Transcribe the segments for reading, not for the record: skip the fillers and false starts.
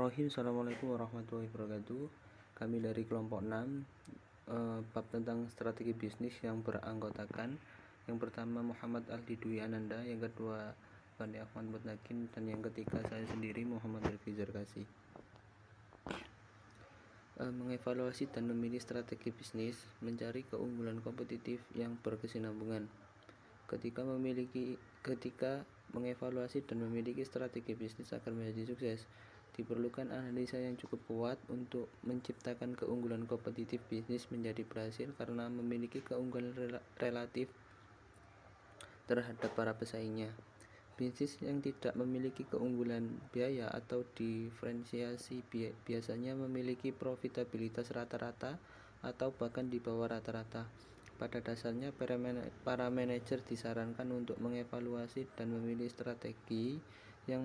Bismillahirrahmanirrahim. Assalamualaikum warahmatullahi wabarakatuh. Kami dari kelompok 6 bab tentang strategi bisnis yang beranggotakan yang pertama Muhammad Aldi Dwi Ananda, yang kedua Bani Ahmad Mutnakin, dan yang ketiga saya sendiri Muhammad Rifki Zarkasi. Mengevaluasi dan memilih strategi bisnis, mencari keunggulan kompetitif yang berkesinambungan. Ketika mengevaluasi dan memiliki strategi bisnis agar menjadi sukses, diperlukan analisa yang cukup kuat untuk menciptakan keunggulan kompetitif. Bisnis menjadi berhasil karena memiliki keunggulan relatif terhadap para pesaingnya. Bisnis yang tidak memiliki keunggulan biaya atau diferensiasi biasanya memiliki profitabilitas rata-rata atau bahkan di bawah rata-rata. Pada dasarnya, para manajer disarankan untuk mengevaluasi dan memilih strategi yang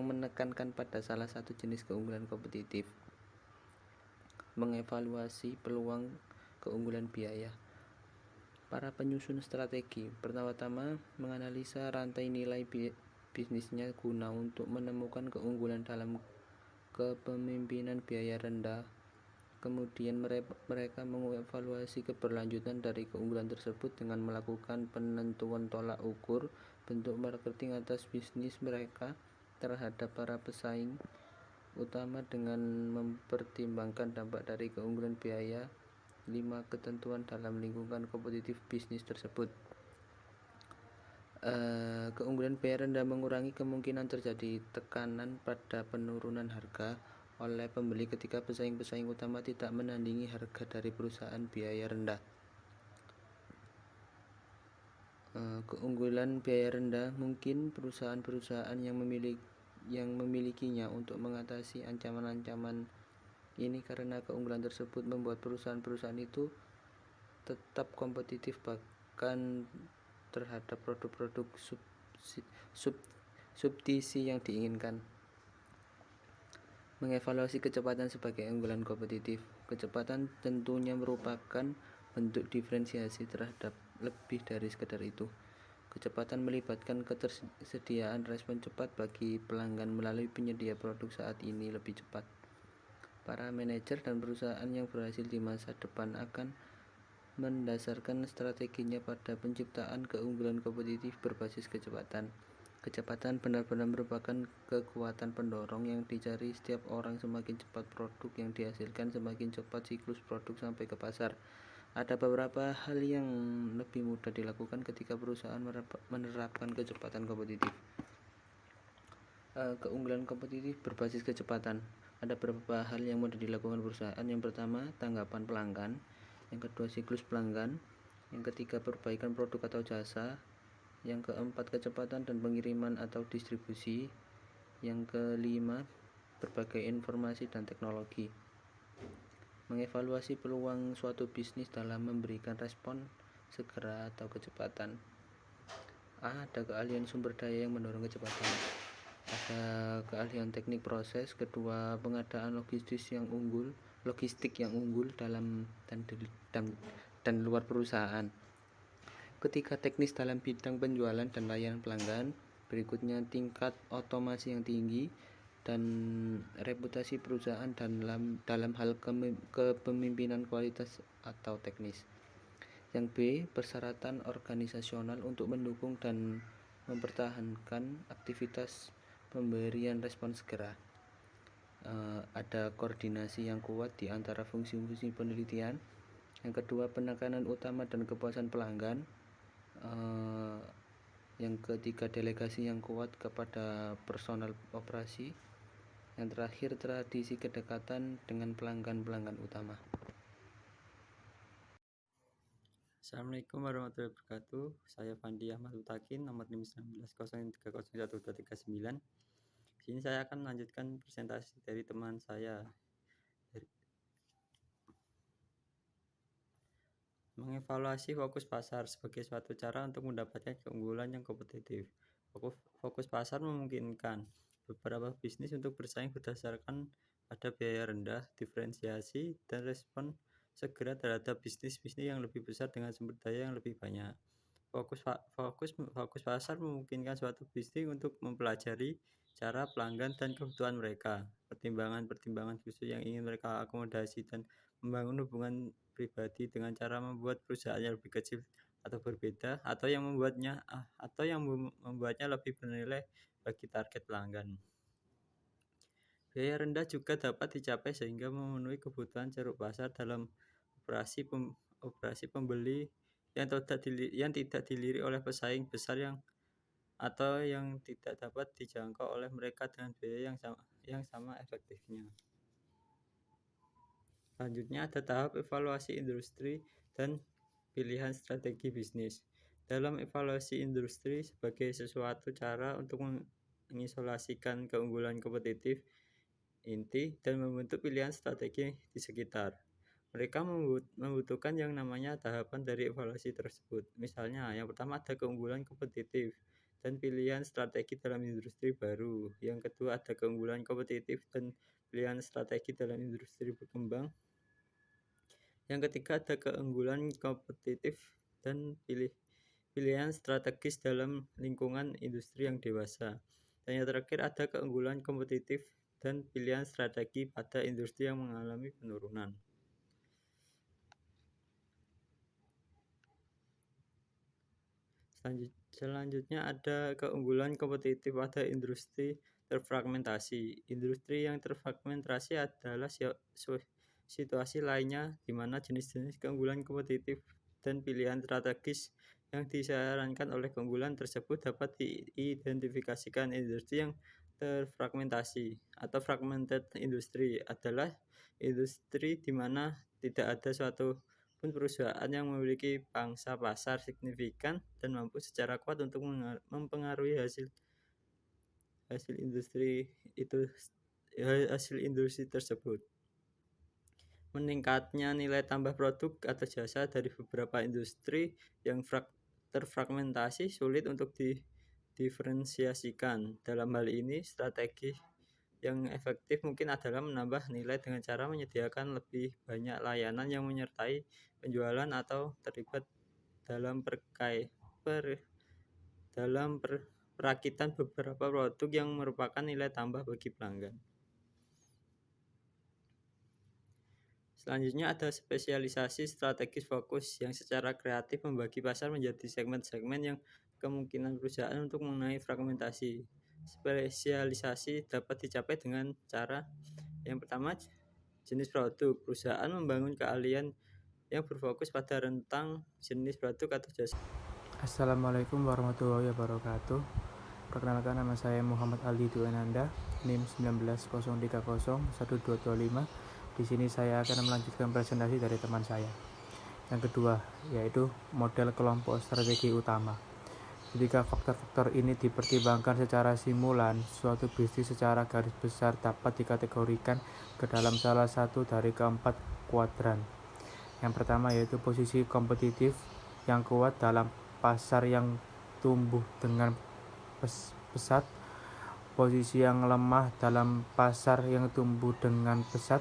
menekankan pada salah satu jenis keunggulan kompetitif. Mengevaluasi peluang keunggulan biaya. Para penyusun strategi pertama-tama menganalisa rantai nilai bisnisnya guna untuk menemukan keunggulan dalam kepemimpinan biaya rendah. Kemudian mereka mengevaluasi keberlanjutan dari keunggulan tersebut dengan melakukan penentuan tolak ukur bentuk marketing atas bisnis mereka terhadap para pesaing utama dengan mempertimbangkan dampak dari keunggulan biaya. 5 ketentuan dalam lingkungan kompetitif bisnis tersebut. Keunggulan biaya rendah mengurangi kemungkinan terjadi tekanan pada penurunan harga oleh pembeli ketika pesaing-pesaing utama tidak menandingi harga dari perusahaan biaya rendah. Keunggulan biaya rendah mungkin perusahaan-perusahaan yang memilikinya untuk mengatasi ancaman-ancaman ini, karena keunggulan tersebut membuat perusahaan-perusahaan itu tetap kompetitif bahkan terhadap produk-produk subsidi yang diinginkan. Mengevaluasi kecepatan sebagai keunggulan kompetitif. Kecepatan tentunya merupakan bentuk diferensiasi terhadap lebih dari sekedar itu. Kecepatan melibatkan ketersediaan respon cepat bagi pelanggan melalui penyedia produk saat ini lebih cepat. Para manajer dan perusahaan yang berhasil di masa depan akan mendasarkan strateginya pada penciptaan keunggulan kompetitif berbasis kecepatan. Kecepatan benar-benar merupakan kekuatan pendorong yang dicari setiap orang. Semakin cepat produk yang dihasilkan, semakin cepat siklus produk sampai ke pasar. Ada beberapa hal yang lebih mudah dilakukan ketika perusahaan menerapkan kecepatan kompetitif. Keunggulan kompetitif berbasis kecepatan. Ada beberapa hal yang mudah dilakukan perusahaan. Yang pertama, tanggapan pelanggan. Yang kedua, siklus pelanggan. Yang ketiga, perbaikan produk atau jasa. Yang keempat, kecepatan dan pengiriman atau distribusi. Yang kelima, berbagai informasi dan teknologi. Mengevaluasi peluang suatu bisnis dalam memberikan respon segera atau kecepatan. Ada keahlian sumber daya yang mendorong kecepatan. Ada keahlian teknik proses. Kedua, pengadaan logistik yang unggul dalam dan luar perusahaan. Ketiga, teknis dalam bidang penjualan dan layanan pelanggan. Berikutnya, tingkat otomasi yang tinggi dan reputasi perusahaan dalam hal kepemimpinan kualitas atau teknis. Yang B, persyaratan organisasional untuk mendukung dan mempertahankan aktivitas pemberian respon segera. Ada koordinasi yang kuat di antara fungsi-fungsi penelitian. Yang kedua, penekanan utama dan kepuasan pelanggan. Yang ketiga, delegasi yang kuat kepada personal operasi. Yang terakhir, tradisi kedekatan dengan pelanggan utama. Assalamualaikum warahmatullahi wabarakatuh. Saya Bani Ahmad Mutnakin, nomor NIM 19030139. Di sini saya akan melanjutkan presentasi dari teman saya. Mengevaluasi fokus pasar sebagai suatu cara untuk mendapatkan keunggulan yang kompetitif. Fokus pasar memungkinkan beberapa bisnis untuk bersaing berdasarkan pada biaya rendah, diferensiasi, dan respon segera terhadap bisnis-bisnis yang lebih besar dengan sumber daya yang lebih banyak. Fokus pasar memungkinkan suatu bisnis untuk mempelajari cara pelanggan dan kebutuhan mereka. Pertimbangan-pertimbangan khusus yang ingin mereka akomodasi dan membangun hubungan pribadi dengan cara membuat perusahaan yang lebih kecil atau berbeda atau yang membuatnya lebih bernilai bagi target pelanggan. Biaya rendah juga dapat dicapai sehingga memenuhi kebutuhan ceruk pasar dalam operasi pembeli yang tidak dilirik oleh pesaing besar yang tidak dapat dijangkau oleh mereka dengan biaya yang sama efektifnya. Selanjutnya ada tahap evaluasi industri dan pilihan strategi bisnis. Dalam evaluasi industri sebagai sesuatu cara untuk mengisolasikan keunggulan kompetitif inti dan membentuk pilihan strategi di sekitar. Mereka membutuhkan yang namanya tahapan dari evaluasi tersebut. Misalnya, yang pertama ada keunggulan kompetitif dan pilihan strategi dalam industri baru. Yang kedua ada keunggulan kompetitif dan pilihan strategi dalam industri berkembang. Yang ketiga ada keunggulan kompetitif dan pilihan strategis dalam lingkungan industri yang dewasa. Dan yang terakhir ada keunggulan kompetitif dan pilihan strategi pada industri yang mengalami penurunan. Selanjutnya ada keunggulan kompetitif pada industri terfragmentasi. Industri yang terfragmentasi adalah situasi lainnya di mana jenis-jenis keunggulan kompetitif dan pilihan strategis yang disarankan oleh keunggulan tersebut dapat diidentifikasikan. Industri yang terfragmentasi atau fragmented industry adalah industri di mana tidak ada suatu pun perusahaan yang memiliki pangsa pasar signifikan dan mampu secara kuat untuk mempengaruhi hasil industri tersebut. Meningkatnya nilai tambah produk atau jasa dari beberapa industri yang terfragmentasi sulit untuk diferensiasikan. Dalam hal ini, strategi yang efektif mungkin adalah menambah nilai dengan cara menyediakan lebih banyak layanan yang menyertai penjualan atau terlibat dalam perakitan beberapa produk yang merupakan nilai tambah bagi pelanggan. Selanjutnya ada spesialisasi strategis fokus yang secara kreatif membagi pasar menjadi segmen-segmen yang kemungkinan perusahaan untuk mengenai fragmentasi. Spesialisasi dapat dicapai dengan cara yang pertama, jenis produk. Perusahaan membangun keahlian yang berfokus pada rentang jenis produk atau jasa. Assalamualaikum warahmatullahi wabarakatuh. Perkenalkan, nama saya Muhammad Ali Duenanda, NIM 19030125. Di sini saya akan melanjutkan presentasi dari teman saya. Yang kedua, yaitu model kelompok strategi utama. Ketika faktor-faktor ini dipertimbangkan secara simulan, suatu bisnis secara garis besar dapat dikategorikan ke dalam salah satu dari keempat kuadran. Yang pertama yaitu posisi kompetitif yang kuat dalam pasar yang tumbuh dengan pesat, posisi yang lemah dalam pasar yang tumbuh dengan pesat.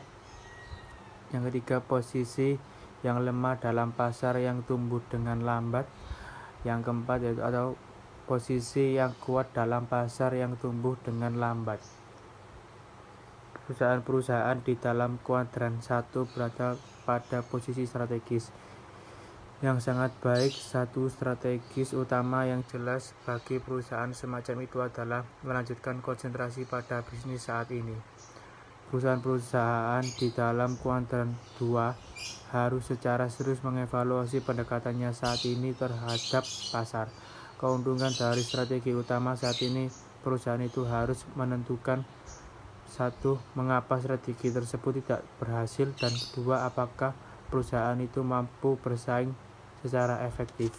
Yang ketiga, posisi yang lemah dalam pasar yang tumbuh dengan lambat. Yang keempat yaitu atau posisi yang kuat dalam pasar yang tumbuh dengan lambat. Perusahaan-perusahaan di dalam kuadran 1 berada pada posisi strategis yang sangat baik. Satu strategis utama yang jelas bagi perusahaan semacam itu adalah melanjutkan konsentrasi pada bisnis saat ini. Perusahaan-perusahaan di dalam kuadran 2 harus secara serius mengevaluasi pendekatannya saat ini terhadap pasar. Keuntungan dari strategi utama saat ini, perusahaan itu harus menentukan: 1. Mengapa strategi tersebut tidak berhasil, dan 2. Apakah perusahaan itu mampu bersaing secara efektif.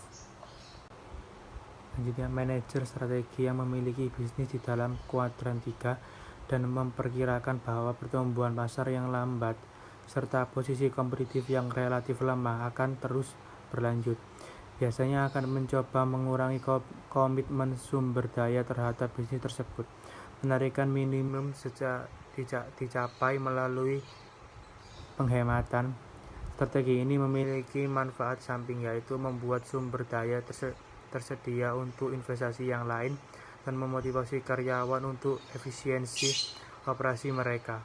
Selanjutnya, manajer strategi yang memiliki bisnis di dalam kuadran 3 dan memperkirakan bahwa pertumbuhan pasar yang lambat serta posisi kompetitif yang relatif lemah akan terus berlanjut. Biasanya akan mencoba mengurangi komitmen sumber daya terhadap bisnis tersebut. Penarikan minimum dicapai melalui penghematan. Strategi ini memiliki manfaat samping, yaitu membuat sumber daya tersedia untuk investasi yang lain dan memotivasi karyawan untuk efisiensi operasi mereka.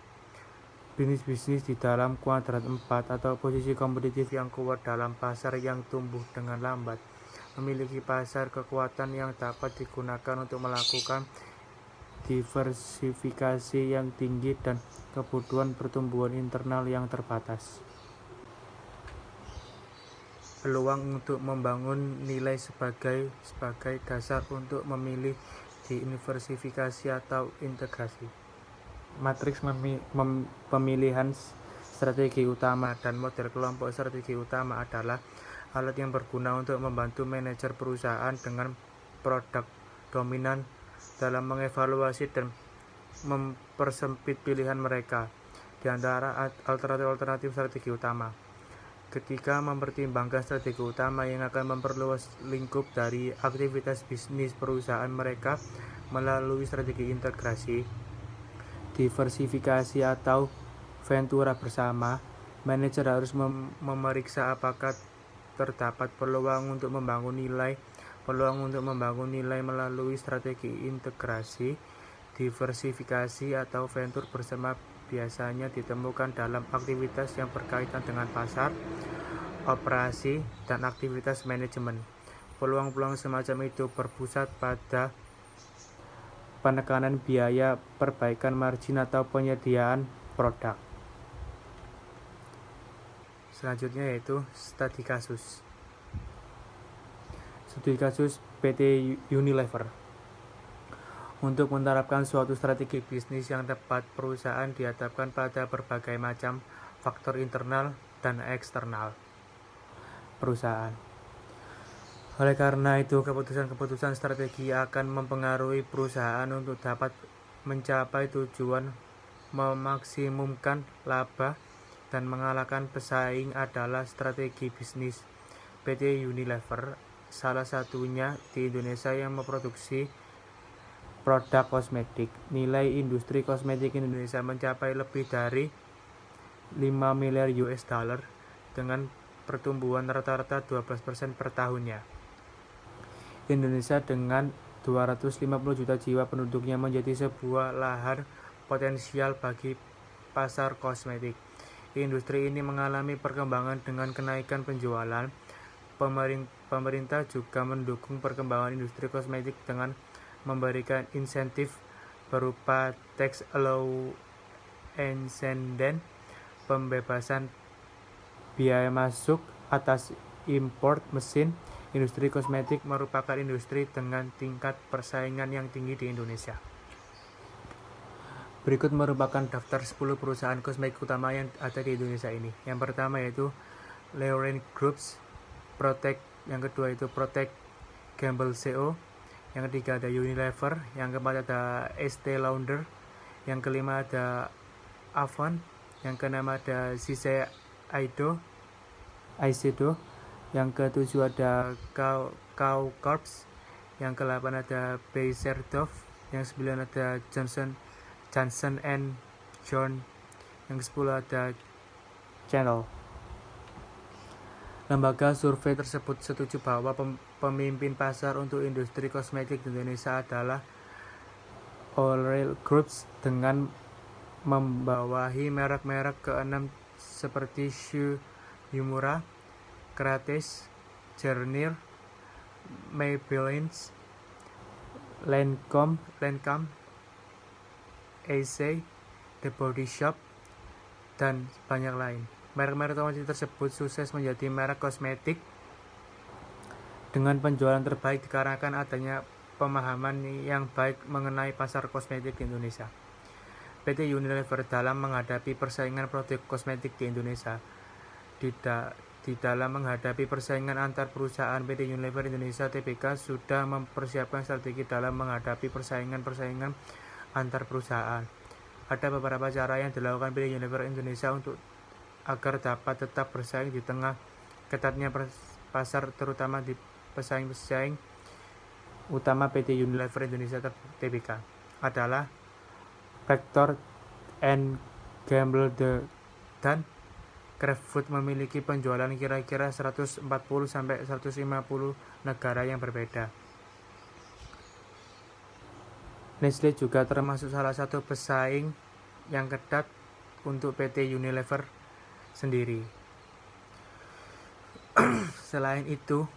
Bisnis-bisnis di dalam kuadran 4 atau posisi kompetitif yang kuat dalam pasar yang tumbuh dengan lambat memiliki pasar kekuatan yang dapat digunakan untuk melakukan diversifikasi yang tinggi dan kebutuhan pertumbuhan internal yang terbatas. Peluang untuk membangun nilai sebagai dasar untuk memilih diversifikasi atau integrasi. Matriks pemilihan strategi utama dan model kelompok strategi utama adalah alat yang berguna untuk membantu manajer perusahaan dengan produk dominan dalam mengevaluasi dan mempersempit pilihan mereka di antara alternatif strategi utama. Ketika mempertimbangkan strategi utama yang akan memperluas lingkup dari aktivitas bisnis perusahaan mereka melalui strategi integrasi, diversifikasi atau ventura bersama, manajer harus memeriksa apakah terdapat peluang untuk membangun nilai melalui strategi integrasi, diversifikasi atau venture bersama biasanya ditemukan dalam aktivitas yang berkaitan dengan pasar, operasi, dan aktivitas manajemen. Peluang-peluang semacam itu berpusat pada penekanan biaya, perbaikan margin atau penyediaan produk. Selanjutnya yaitu studi kasus PT Unilever. Untuk menerapkan suatu strategi bisnis yang tepat, perusahaan dihadapkan pada berbagai macam faktor internal dan eksternal perusahaan. Oleh karena itu, keputusan strategi akan mempengaruhi perusahaan untuk dapat mencapai tujuan memaksimumkan laba dan mengalahkan pesaing adalah strategi bisnis. PT Unilever salah satunya di Indonesia yang memproduksi produk kosmetik. Nilai industri kosmetik Indonesia mencapai lebih dari 5 miliar US dollar dengan pertumbuhan rata-rata 12% per tahunnya. Indonesia dengan 250 juta jiwa penduduknya menjadi sebuah lahan potensial bagi pasar kosmetik. Industri ini mengalami perkembangan dengan kenaikan penjualan. Pemerintah juga mendukung perkembangan industri kosmetik dengan memberikan insentif berupa tax allowance dan pembebasan biaya masuk atas import mesin. Industri kosmetik merupakan industri dengan tingkat persaingan yang tinggi di Indonesia. Berikut merupakan daftar 10 perusahaan kosmetik utama yang ada di Indonesia ini. Yang pertama yaitu Lauren Groups, Protect, yang kedua itu Protect Gamble CO, yang ketiga ada Unilever, yang keempat ada Estée Lauder, yang kelima ada Avon, yang keenam ada Shiseido, yang ketujuh ada Kao Corps, yang ke-8 ada Beiersdorf, yang ke-9 ada Johnson & Johnson, yang ke-10 ada Channel. Lembaga survei tersebut setuju bahwa pemimpin pasar untuk industri kosmetik di Indonesia adalah L'Oréal Groups dengan membawahi merek-merek ke-6 seperti Shu Uemura, Gratis, Garnier, Maybelline, Lancome, Essay, The Body Shop, dan banyak lain. Merek-merek otomotif tersebut sukses menjadi merek kosmetik dengan penjualan terbaik dikarenakan adanya pemahaman yang baik mengenai pasar kosmetik di Indonesia. PT Unilever dalam menghadapi persaingan produk kosmetik di Indonesia. Di dalam menghadapi persaingan antar perusahaan, PT Unilever Indonesia Tbk sudah mempersiapkan strategi dalam menghadapi persaingan antar perusahaan. Ada beberapa cara yang dilakukan PT Unilever Indonesia agar dapat tetap bersaing di tengah ketatnya pasar, terutama di pesaing utama PT Unilever Indonesia Tbk adalah Procter & Gamble dan Kraft Food memiliki penjualan kira-kira 140 sampai 150 negara yang berbeda. Nestle juga termasuk salah satu pesaing yang ketat untuk PT Unilever sendiri. Selain itu,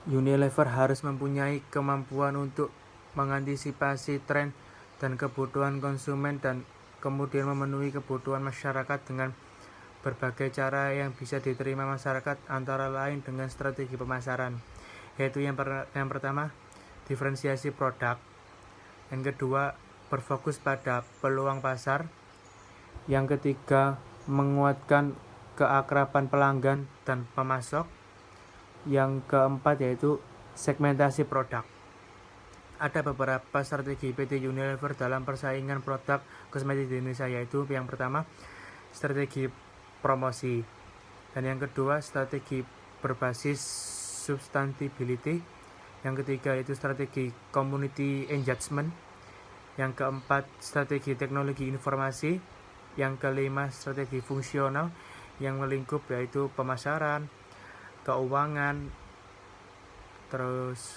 Unilever harus mempunyai kemampuan untuk mengantisipasi tren dan kebutuhan konsumen dan kemudian memenuhi kebutuhan masyarakat dengan berbagai cara yang bisa diterima masyarakat, antara lain dengan strategi pemasaran, yaitu yang pertama, diferensiasi produk, yang kedua, berfokus pada peluang pasar, yang ketiga, menguatkan keakraban pelanggan dan pemasok, yang keempat yaitu segmentasi produk. Ada beberapa strategi PT Unilever dalam persaingan produk kosmetik di Indonesia, yaitu yang pertama, strategi promosi, dan yang kedua, strategi berbasis sustainability, yang ketiga itu strategi community engagement, yang keempat, strategi teknologi informasi, yang kelima, strategi fungsional yang melingkup yaitu pemasaran, keuangan, terus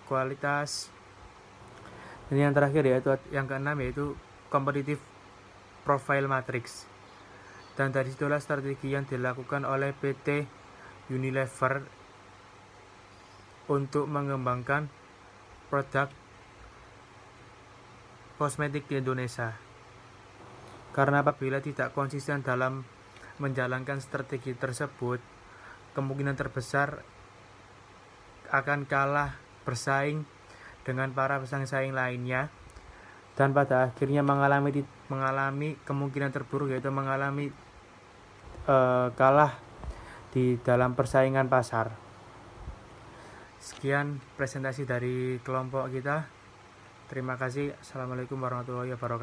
kualitas, dan yang terakhir yaitu yang keenam yaitu competitive profile matrix. Dan dari situlah strategi yang dilakukan oleh PT Unilever untuk mengembangkan produk kosmetik di Indonesia. Karena apabila tidak konsisten dalam menjalankan strategi tersebut, kemungkinan terbesar akan kalah bersaing dengan para pesaing-saing lainnya, dan pada akhirnya mengalami kemungkinan terburuk, yaitu mengalami kalah di dalam persaingan pasar. Sekian presentasi dari kelompok kita. Terima kasih. Assalamualaikum warahmatullahi wabarakatuh.